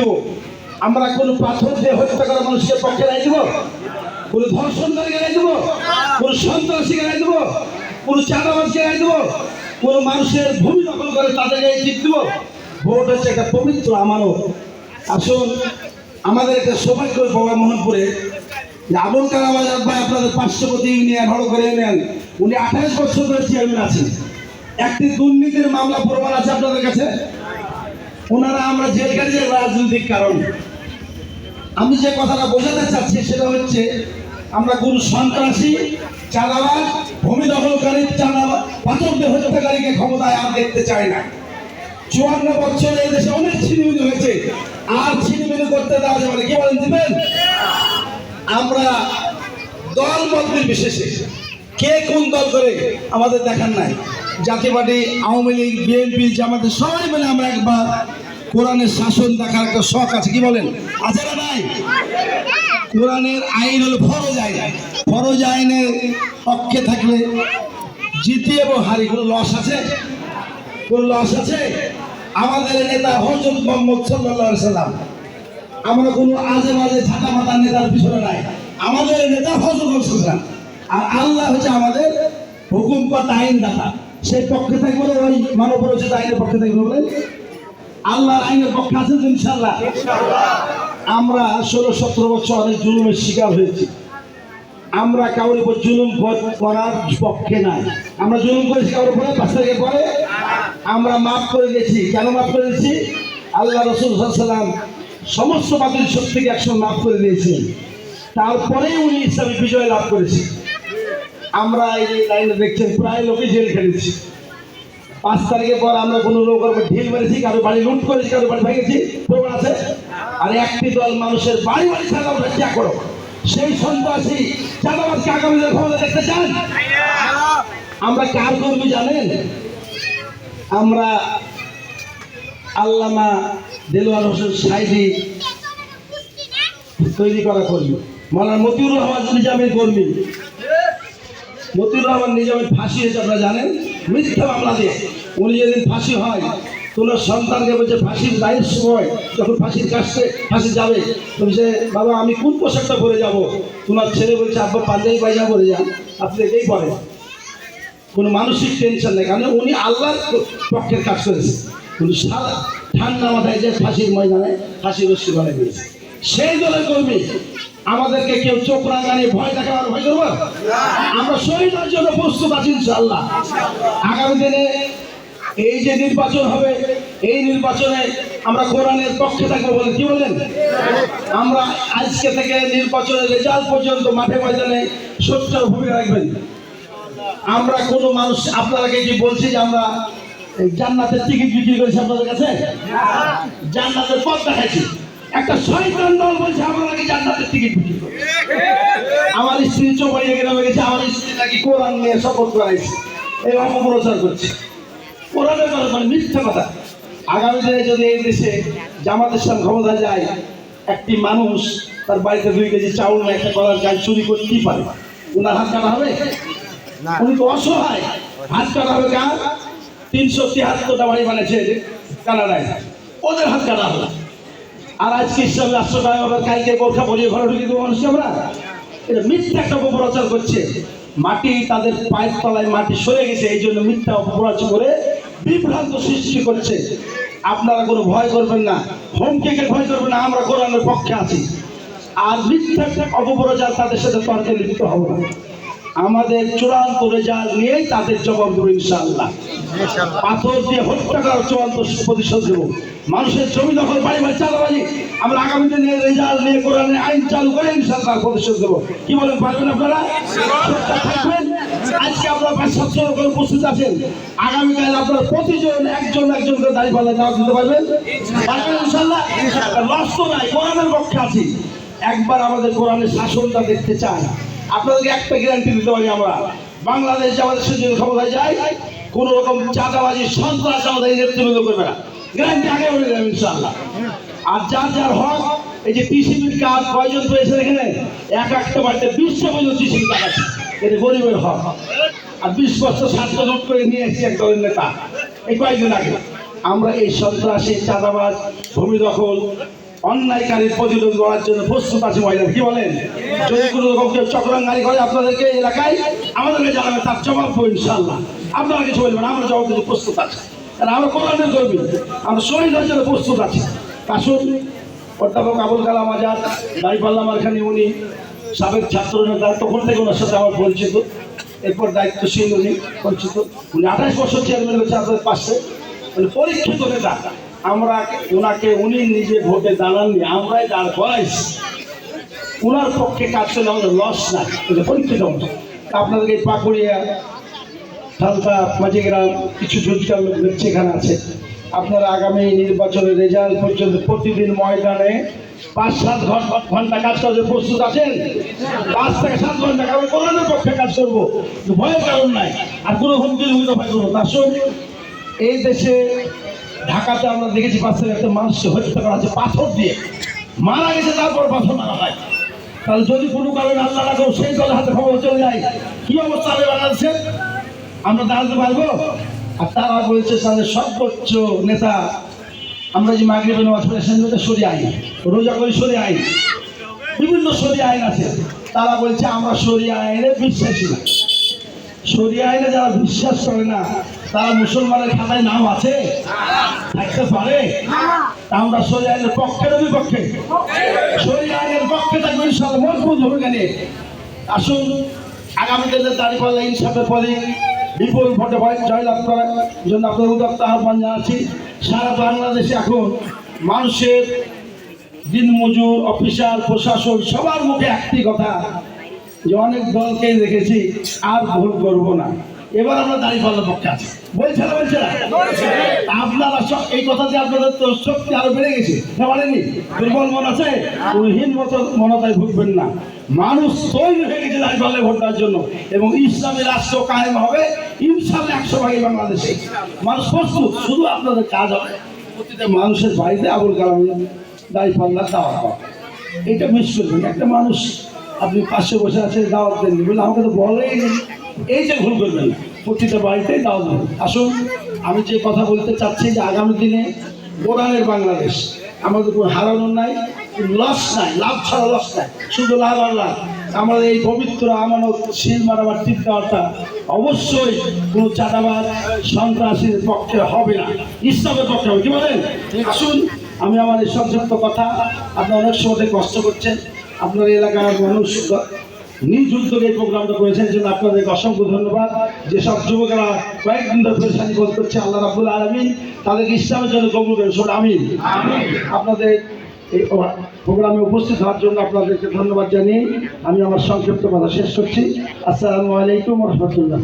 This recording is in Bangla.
দেবো। আমরা কোনো পাথর দিয়ে হত্যা করা মানুষের পক্ষে রায় দেবো, কোনো ধর্ষণকারীকে রায় দেবো, কোনো সন্ত্রাসীকে রায় দেবো, কোনো চাঁদাবাজকে রায় দেবো, কোনো মানুষের ভূমি দখল করে তাদেরকে জিত দেবো? ভোট হচ্ছে একটা পবিত্র আমানত। আসুন, আমাদের একটা সৌভাগ্য বাবা মোহনপুরে যে আবুল কালাম আজাদ ভাই আপনাদের পার্শ্ববর্তী ইউনিয়ন হলঘর ইউনিয়ন, উনি 28 বছর ধরে চেয়ারম্যান আছেন। একটি দুর্নীতির মামলা প্রমাণ আছে আপনাদের কাছে। ওনারা আমরা জেলখানে যে রাজনৈতিক কারণ, আমি যে কথাটা বোঝাতে চাচ্ছি সেটা হচ্ছে আমরা কোনো সন্ত্রাসী, চাঁদাবাজ, ভূমি দখলকারী, চাঁদাবাজ, পাথরদের হত্যাকারীকে ক্ষমতায় আর দেখতে চাই না। 54 বছর এই দেশে অনেক ছিনিমিনি হয়েছে, আর ছিনিমিনি করতে দেওয়া যাবে না। কি বলেন, দিবেন? আমরা দল মত বিশেষে কে কোন দল করে আমাদের দেখার নাই। জাতীয় পার্টি, আওয়ামী লীগ, বিএনপি, জামাতের সবাই মিলে আমরা একবার কোরআনের শাসন দেখার একটা শখ আছে। কি বলেন, আছে না নাই? কোরআনের আইন হলো ফরজ আইন। ফরজ আইনের পক্ষে থাকলে জিতি এবং হারি, কোনো লস আছে? কোন লস আছে? আমাদের নেতা হযরত মুহাম্মদ সাল্লাল্লাহু আলাইহি সাল্লাম। আমরা কোনো আজে বাজে ছাতা মাথা নেতার পিছনে নাই। আমাদের নেতা হযরত রাসূলুল্লাহ, আর আল্লাহ হচ্ছে আমাদের হুকুমকর্তা, আইনদাতা। সেই পক্ষে থাকবে, ওই মানব রচিত আইনের পক্ষে থাকবে। বলেন, আল্লাহর আইনের পক্ষে আছেন ইনশাআল্লাহ। আমরা 16-17 বছর অনেক জুলুমের শিকার হয়েছি। আমরা কারোর উপর জুলুম করার পক্ষে নাই। আমরা জুলুম করেছি কারোর উপরে, 5 তারিখের পরে আমরা মাফ করে দিয়েছি। কেন মাফ করে দিয়েছি? আল্লাহ রাসূল সাল্লাল্লাহু আলাইহি ওয়াসাল্লাম সমস্ত বাতিল শক্তিকে একসময় মাফ করে দিয়েছেন, তারপরেই উনি ইসলামী বিজয় লাভ করেছে। আমরা এই লাইনে দেখছেন প্রায় লোকে জেল খেটেছি। 5 তারিখের পর আমরা কোনো লোকের উপর ঢিল মেরেছি, কারো বাড়ি লুট করেছি, কারো বাড়ি ভেঙেছি, প্রমাণ আছে। আর একটি দল মানুষের বাড়ি বাড়ি চাঁদা উঠা করো, সেই সন্ত্রাসী চাঁদাবাদকে আগামী দিনে ক্ষমতা দেখতে চান? আমরা কার কর্মী জানেন? আমরা আল্লামা দেলোয়ার হোসেন সাইদি তৈরি করা কর্মী, মাওলানা মতিউর রহমান নিজামের কর্মী। মতিউর রহমান নিজামের ফাঁসি হয়েছে আপনারা জানেন, মিথ্যা মামলা দিয়ে। উনি যেদিন ফাঁসি হয়, তোমার সন্তানকে বলছে ফাঁসির দায়ের সময় যখন ফাঁসির কাছে ফাঁসি যাবে, বলছে বাবা আমি কোন পোশাকটা পরে যাব? তোমার ছেলে বলছে আব্বা পাঞ্জাবি পায়জামা পরে যান, আপনি এটাই পরেন। কোনো মানসিক টেনশন নেই, কারণ উনি আল্লাহর পক্ষের কাজ করেছে। কিন্তু সারা ঠান্ডা মাথায় যে ফাঁসির ময়দানে ফাঁসির রশ্মি বানিয়ে দিয়েছে। সেই দলের কর্মী। আমাদেরকে কেউ চোখ রাঙানি ভয় দেখাবার ভয় করবো? আমরা শহীদের জন্য প্রস্তুত আছি ইনশাআল্লাহ। আগামী দিনে এই যে নির্বাচন হবে, এই নির্বাচনে আমরা কোরআনের পক্ষে থাকবো বলে। কি বলেন? আমরা আজকে থেকে নির্বাচনের রেজাল্ট পর্যন্ত মাঠে ময়দানে সোচ্চার ভূমিকা রাখবেন। আমরা কোনো মানুষ, আপনারাকে যে বলছি যে আমরা জান্নাতের টিকিট বিক্রি করেছি আপনাদের কাছে, জান্নাতের পথ দেখাচ্ছি। একটা শয়তান দল বলছে আমরা নাকি জান্নাতের টিকিট বিক্রি করি। আমার স্ত্রী চৌবাড়িয়া গ্রামে গেছে, আমার স্ত্রী নাকি কোরআন নিয়ে শপথ করাইছে, এই অপপ্রচার করছে। কোরআনের মানে মিথ্যা কথা। আগামী দিনে যদি এই দেশে জামাত ইসলাম ক্ষমতা যায়, একটি মানুষ তার বাড়িতে 2 কেজি চাউল না একটা কলার গাছ চুরি করতেই পারে, ওনার হাত কাটা হবে? উনি তো অসহায়, হাত কাটা হবে। কার? 373টা বাড়ি বানিয়েছে কানাডায়, ওদের হাত কাটা হবে। আর আজকে ইসলাম রাষ্ট্রটা আবার কালকে বোরখা পরিয়ে ঘরে ঢুকে দেবো মানুষ। আমরা এটা মিথ্যা একটা অপপ্রচার করছে। মাটি তাদের পায়ের তলায় মাটি সরে গেছে, এই জন্য মিথ্যা অপপ্রচার করে বিভ্রান্ত সৃষ্টি করছে। আপনারা কোনো ভয় করবেন না, হুমকিকে ভয় করবেন না। আমরা কোরআনের পক্ষে আছি। আর মিথ্যা অপপ্রচার তাদের সাথে তর্কে লিপ্ত হবো না। আমাদের চূড়ান্ত রেজাল্ট নিয়েই তাদের জবাব দেবো ইনশাআল্লাহ। পাথর দিয়ে হত্যা করার চূড়ান্ত প্রতিশোধ দেবো। মানুষের জমি দখল, বাড়ি বাড়ি চাঁদাবাজি, আমরা আগামী দিনে রেজাল্ট নিয়ে কোরআনের আইন চালু করে ইনশাআল্লাহ প্রতিশোধ দেবো। কি বলেন, পারবেন আপনারা? থাকবেন। আজকে আপনারা 500-700 লোক উপস্থিত আছেন, আগামীকাল আপনারা প্রতিজন একজন করে দাঁড়িপাল্লা দাওয়াত দিতে পারবেন? পারবেন ইনশাআল্লাহ। লস তো নাই, কোরআনের পক্ষে আছি। একবার আমাদের কোরআনের শাসনটা দেখতে চাই। আপনাদেরকে একটা গ্যারান্টি দিতে পারি, আমরা বাংলাদেশ আমাদের সুযোগ ক্ষমতায় যায়, কোন রকম চাঁদাবাজি সন্ত্রাস আমাদের নেতৃত্ব করবে না। গ্যারান্টি আগে বলে দেবেন ইনশাআল্লাহ। আর যার যার হক, এই যে টিসিবির কাজ কয়জন পেয়েছেন এখানে? একটা বাড়িতে 20টা পর্যন্ত টিসিবি কাজ আছে। এটা গরিবের হক। আর 20 বছর স্বার্থ লুট করে নিয়ে এসেছি এক দলের নেতা এই কয়েকদিন আগে। আমরা এই সন্ত্রাসী, চাঁদাবাজ, ভূমি দখল, অন্যায়কারীর প্রতিরোধ করার জন্য প্রস্তুত আছে মহিলা, কি বলেন? যদি কোনো রকম কেউ চক্রাঙ্গারি করে আপনাদেরকে এলাকায় আমাদেরকে জানাবে, তার জবাব দেবো ইনশাল্লাহ। আপনারা কিছু বলবেন, আমরা জবাব দিতে প্রস্তুত আছি, কারণ আমরা কোরআনের কর্মী, আমরা শহীদ হওয়ার জন্য প্রস্তুত আছি। আসুন, অধ্যাপক আবুল কালাম আজাদ দাঁড়িপাল্লা মারখানি, উনি সাবেক ছাত্র নেতা, তখন থেকে ওনার সাথে আমার পরিচিত। এরপর দায়িত্বশীল উনি পরিচিত, উনি 28 বছর চেয়ারম্যান হয়েছে আপনাদের পাশে, মানে পরীক্ষিত নেতা। আমরা ওনাকে, উনি নিজে ভোটে দাঁড়াননি, আমরাই দাঁড় করাইছি। ওনার পক্ষে কাজ করলে আমাদের লস নাই, এটা পরীক্ষিত মতো। আপনাদেরকে এই পাকুড়িয়া, ঠালকা, মাঝিগ্রাম কিছু জুজকার লোক দেখছে এখানে আছে। আপনারা আগামী নির্বাচনের রেজাল্ট পর্যন্ত প্রতিদিন ময়দানে 5-7 ঘন্টা কাজ করতে প্রস্তুত আছেন? 5 থেকে 7 ঘন্টা আমি কোরআনের পক্ষে কাজ করবো, ভয়ের কারণ নাই, আর কোনো হুমকির ভয় করবো না। আসুন, এই দেশে ঢাকাতে আমরা দেখেছি 5 থেকে একটা মানুষকে হত্যা করা হচ্ছে পাথর দিয়ে, মারা গেছে, তারপর পাথর মারা হয়। তাহলে যদি কোনো কারণে আল্লাহ না কেউ সেই দলের হাতে খবর চলে যায়, কি অবস্থা হবে বাংলাদেশের? আমরা দাঁড়াতে পারবো? আর তারা বলছে তাদের সর্বোচ্চ নেতা, আমরা যে মাগরিবে নামাজ পড়ি সেটা সরিয়ে আইন, রোজা করি সরিয়ে আইন, বিভিন্ন সরিয়ে আইন আছে। তারা বলছে আমরা সরিয়ে আইনে বিশ্বাসী না। সরিয়ে আইনে যারা বিশ্বাস করে না, তারা মুসলমানের খাতায় নাম আছে, থাকতে পারে? আমরা সরিয়ে আইনের পক্ষে না বিপক্ষে? সরিয়ে আইনের পক্ষে থাকবে ইনশাআল্লাহ, মজবুত ভূমিকা নিয়ে। আসুন, আগামী দিনে দাঁড়িপাল্লা ইনসাফের পরে বিপুল ভোটে জয়লাভ করার জন্য আপনাদের উদাত্ত আহ্বান জানাচ্ছি। সারা বাংলাদেশে এখন মানুষের, দিনমজুর, অফিসার, প্রশাসন সবার মুখে একটি কথা, যে অনেক দলকে দেখেছি, আর ভোট করবো না, এবার আমরা দাঁড়িপাল্লার পক্ষে আছি। বলছে না? বলছে না? আপনারা সব এই কথাতে আপনাদের তো শক্তি আরো বেড়ে গেছে, না বলেনি? দুর্বল মন আছে, হীন মনতায় ভুগবেন না। মানুষ তৈরি হয়ে গেছে দাঁড়িপাল্লায় ভোট দেওয়ার জন্য, এবং ইসলামী রাষ্ট্র কায়েম হবে ইনশাআল্লাহ 100% বাংলাদেশে। মানুষ প্রস্তুত, শুধু আপনাদের কাজ হবে প্রতিটা মানুষের বাড়িতে আবুল কালাম দাঁড়িপাল্লার দাওয়াত পাওয়া। এটা মিস করবেন। একটা মানুষ আপনি পাশে বসে আছে, দাওয়াত দেননি বলে আমাকে তো বলেই নেই, এই যে ভুল করবেন না, প্রতিটা বাড়িতেই দাওয়াত দেবেন। আসুন, আমি যে কথা বলতে চাচ্ছি, যে আগামী দিনে কোরআনের বাংলাদেশ, আমাদের কোনো হারানোর নাই, লস নাই, লাভ ছাড়া লস নাই, শুধু লাভ আর লাভ। আমাদের এই পবিত্র আমানত শিল মারাবার টিপটাওয়ারটা অবশ্যই কোনো চাঁদাবাদ সন্ত্রাসীর পক্ষে হবে না, ইসলামের পক্ষে হবে, কি বলেন? আসুন, আমি আমার এই সংক্ষিপ্ত কথা, আপনারা অনেক সময় কষ্ট করছেন, আপনার এলাকার মানুষ নিজ উদ্যোগে এই প্রোগ্রামটা করেছেন, এই জন্য আপনাদেরকে অসংখ্য ধন্যবাদ। যেসব যুবকেরা কয়েকদিন ধরে পরেশানি বোধ করছে, আল্লাহ রাব্বুল আলামিন তাদেরকে ইসলামের জন্য কবুল করেন, সব আমিন। আপনাদের এই প্রোগ্রামে উপস্থিত হওয়ার জন্য আপনাদেরকে ধন্যবাদ জানিয়ে আমি আমার সংক্ষিপ্ত কথা শেষ করছি। আসসালামু আলাইকুম ওয়া রাহমাতুল্লাহ।